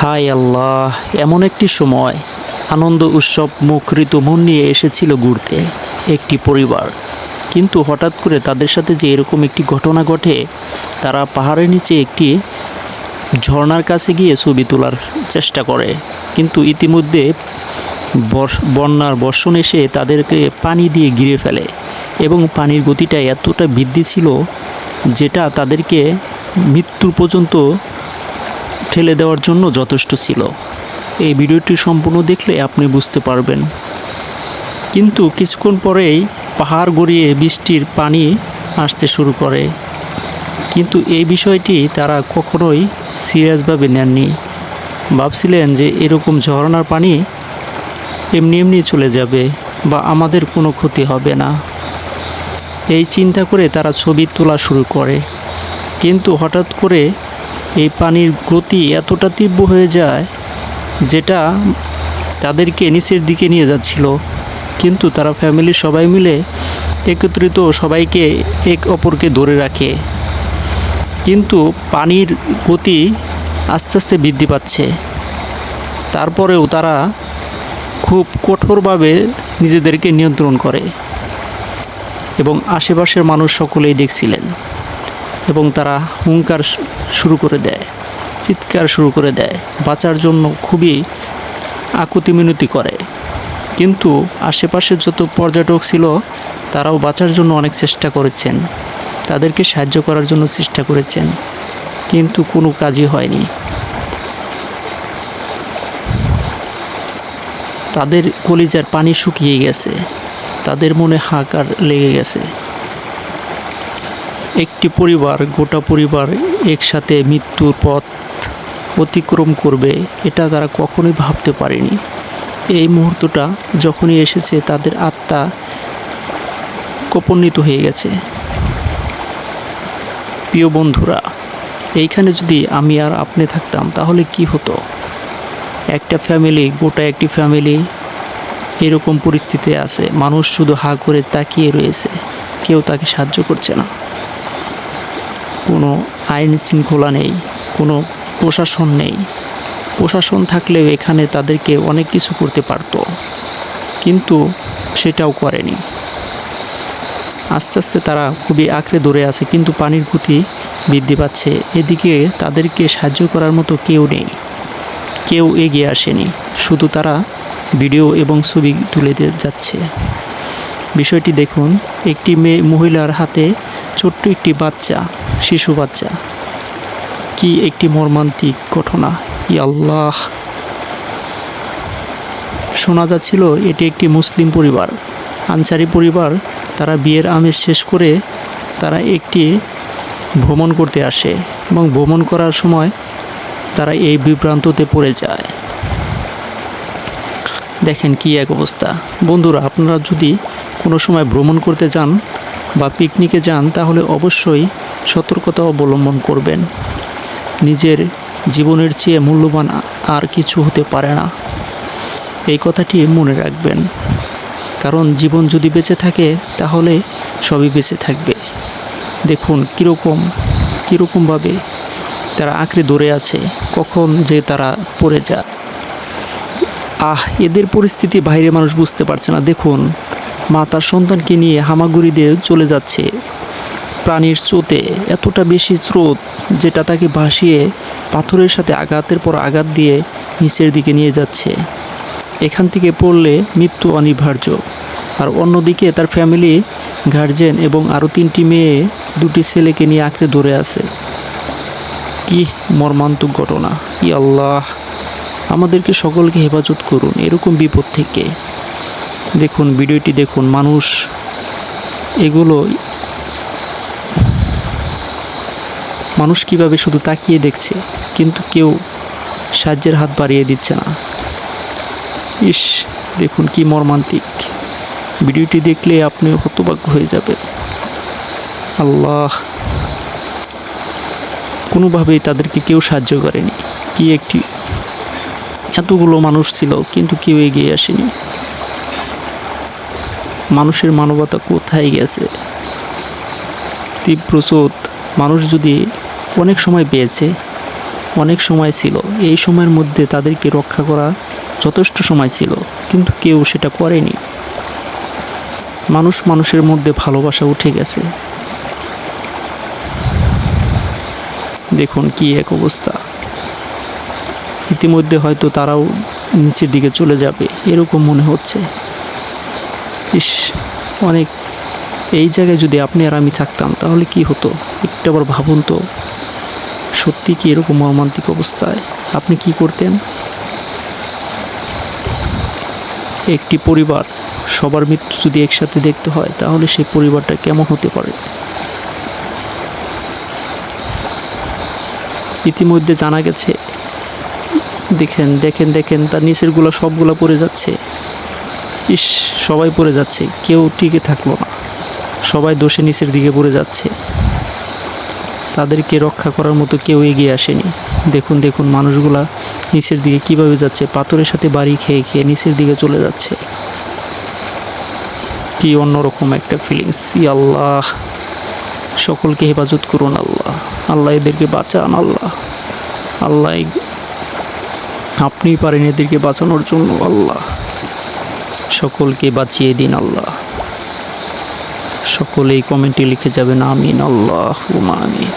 হায় আল্লাহ, এমন একটি সময় আনন্দ উৎসব মুখরিত মন নিয়ে এসেছিল ঘুরতে একটি পরিবার। কিন্তু হঠাৎ করে তাদের সাথে যে এরকম একটি ঘটনা ঘটে, তারা পাহাড়ের নিচে একটি ঝর্ণার কাছে গিয়ে ছবি তোলার চেষ্টা করে, কিন্তু ইতিমধ্যে বন্যার বর্ষণ এসে তাদেরকে পানি দিয়ে ঘিরে ফেলে এবং পানির গতিটা এতটা বৃদ্ধি ছিল যেটা তাদেরকে মৃত্যু পর্যন্ত ঠেলে দেওয়ার জন্য যথেষ্ট ছিল। এই ভিডিওটি সম্পূর্ণ দেখলে আপনি বুঝতে পারবেন। কিন্তু কিছুক্ষণ পরেই পাহাড় গড়িয়ে বৃষ্টির পানি আসতে শুরু করে, কিন্তু এই বিষয়টি তারা কখনোই সিরিয়াসভাবে নেননি। ভাবছিলেন যে এরকম ঝর্ণার পানি এমনি এমনি চলে যাবে বা আমাদের কোনো ক্ষতি হবে না, এই চিন্তা করে তারা ছবি তোলা শুরু করে। কিন্তু হঠাৎ করে এই পানির গতি এতটা তীব্র হয়ে যায় যেটা তাদেরকে নিচের দিকে নিয়ে যাচ্ছিল। কিন্তু তারা ফ্যামিলির সবাই মিলে একত্রিত সবাইকে এক অপরকে ধরে রাখে, কিন্তু পানির গতি আস্তে আস্তে বৃদ্ধি পাচ্ছে। তারপরেও তারা খুব কঠোরভাবে নিজেদেরকে নিয়ন্ত্রণ করে এবং আশেপাশের মানুষ সকলেই দেখছিলেন এবং তারা হুঙ্কার শুরু করে দেয়, চিৎকার শুরু করে দেয়, বাঁচার জন্য খুবই আকুতি মিনতি করে। কিন্তু আশেপাশের যত পর্যটক ছিল তারাও বাঁচার জন্য অনেক চেষ্টা করেছেন, তাদেরকে সাহায্য করার জন্য চেষ্টা করেছেন, কিন্তু কোনো কাজই হয়নি। তাদের কলিজার পানি শুকিয়ে গেছে, তাদের মনে হাহাকার লেগে গেছে। একটি পরিবার, গোটা পরিবার একসাথে মৃত্যুর পথ অতিক্রম করবে এটা তারা কখনোই ভাবতে পারেনি। এই মুহূর্তটা যখনই এসেছে তাদের আত্মা কোপান্বিত হয়ে গেছে। প্রিয় বন্ধুরা, এইখানে যদি আমি আর আপনি থাকতাম তাহলে কি হতো? একটা ফ্যামিলি, গোটা একটি ফ্যামিলি এরকম পরিস্থিতি আছে, মানুষ শুধু হা করে তাকিয়ে রয়েছে, কেউ তাকে সাহায্য করছে না। কোনো আইন শৃঙ্খলা নেই, কোনো প্রশাসন নেই। প্রশাসন থাকলেও এখানে তাদেরকে অনেক কিছু করতে পারত, কিন্তু সেটাও করেনি। আস্তে আস্তে তারা খুবই আঁকড়ে ধরে আছে, কিন্তু পানির গতি বৃদ্ধি পাচ্ছে। এদিকে তাদেরকে সাহায্য করার মতো কেউ নেই, কেউ এগিয়ে আসেনি, শুধু তারা ভিডিও এবং ছবি তুলে দিয়ে যাচ্ছে। বিষয়টি দেখুন, একটি মহিলার হাতে ছোট্ট একটি বাচ্চা, শিশু বাচ্চা। কি একটি মর্মান্তিক ঘটনা! ইয়া আল্লাহ! শোনা যাচ্ছিল এটি একটি মুসলিম পরিবার, আনসারি পরিবার। তারা বিয়ের আমেজ শেষ করে তারা একটি ভ্রমণ করতে আসে এবং ভ্রমণ করার সময় তারা এই বিভ্রান্ততে পড়ে যায়। দেখেন কি এক অবস্থা। বন্ধুরা, আপনারা যদি কোনো সময় ভ্রমণ করতে যান বা পিকনিকে যান তাহলে অবশ্যই সতর্কতা অবলম্বন করবেন। নিজের জীবনের চেয়ে মূল্যবান আর কিছু হতে পারে না, এই কথাটি মনে রাখবেন। কারণ জীবন যদি বেঁচে থাকে তাহলে সবই বেঁচে থাকবে। দেখুন কীরকমভাবে তারা আঁকড়ে ধরে আছে, কখন যে তারা পড়ে যায়। এদের পরিস্থিতি বাইরে মানুষ বুঝতে পারছে না। দেখুন, মা তার সন্তানকে নিয়ে হামাগুড়ি দিয়ে চলে যাচ্ছে প্রাণীর স্রোতে, এতটা বেশি স্রোত যেটা তাকে ভাসিয়ে পাথরের সাথে আঘাতের পর আঘাত দিয়ে নিচের দিকে নিয়ে যাচ্ছে। এখান থেকে পড়লে মৃত্যু অনিবার্য। আর অন্যদিকে তার ফ্যামিলি, গার্জেন এবং আরও 3টি মেয়ে, 2টি ছেলেকে নিয়ে আঁকড়ে ধরে আছে। কি মর্মান্তিক ঘটনা! ইয়া আল্লাহ, আমাদেরকে সকলকে হেফাজত করুন এরকম বিপদ থেকে। দেখুন ভিডিওটি দেখুন, মানুষ কিভাবে শুধু তাকিয়ে দেখছে, কিন্তু কেউ সাহায্যের হাত বাড়িয়ে দিচ্ছে না। ইস, দেখুন কি মর্মান্তিক! ভিডিওটি দেখলে আপনি হতভাগ্য হয়ে যাবে। আল্লাহ, কোনোভাবেই তাদেরকে কেউ সাহায্য করেনি। এতগুলো মানুষ ছিল কিন্তু কেউ এগিয়ে আসেনি। মানুষের মানবতা কোথায় গেছে? তীব্র স্রোত, মানুষ যদি অনেক সময় পেয়েছে অনেক সময় ছিল, এই সময়ের মধ্যে তাদেরকে রক্ষা করা যথেষ্ট সময় ছিল, কিন্তু কেউ সেটা করেনি। মানুষের মধ্যে ভালোবাসা উঠে গেছে। দেখুন কি এক অবস্থা। ইতিমধ্যে হয়তো তারাও নিচের দিকে চলে যাবে এরকম মনে হচ্ছে। ইস, অনেক, এই জায়গায় যদি আপনি আর আমি থাকতাম তাহলে কি হতো একটু আবার ভাবুন তো। সত্যি কি এরকম মর্মান্তিক অবস্থায় আপনি কি করতেন? একটি পরিবার সবার মৃত্যু যদি একসাথে দেখতে হয় তাহলে সেই পরিবারটা কেমন হতে পারে? ইতিমধ্যে জানা গেছে, দেখেন দেখেন দেখেন তার নিচেরগুলো সবগুলো পড়ে যাচ্ছে। ইস, সবাই পড়ে যাচ্ছে, কেউ টিকে থাকলো না, সবাই দোষে নিচের দিকে পড়ে যাচ্ছে। তাদেরকে রক্ষা করার মতো কেউ এগিয়ে আসেনি। দেখুন দেখুন মানুষগুলা নিচের দিকে কিভাবে যাচ্ছে, পাথরের সাথে বাড়ি খেয়ে খেয়ে নিচের দিকে চলে যাচ্ছে। কি অন্যরকম একটা ফিলিংস। ই আল্লাহ, সকলকে হেফাজত করুন আল্লাহ, আল্লাহ এদেরকে বাঁচান আল্লাহ, আল্লাহ আপনি পারেন এদেরকে বাঁচানোর জন্য আল্লাহ, সকলকে বাঁচিয়ে দিন আল্লাহ। সকলেই কমেন্টে লিখে যাবেন আমিন, আল্লাহুম্মা আমিন।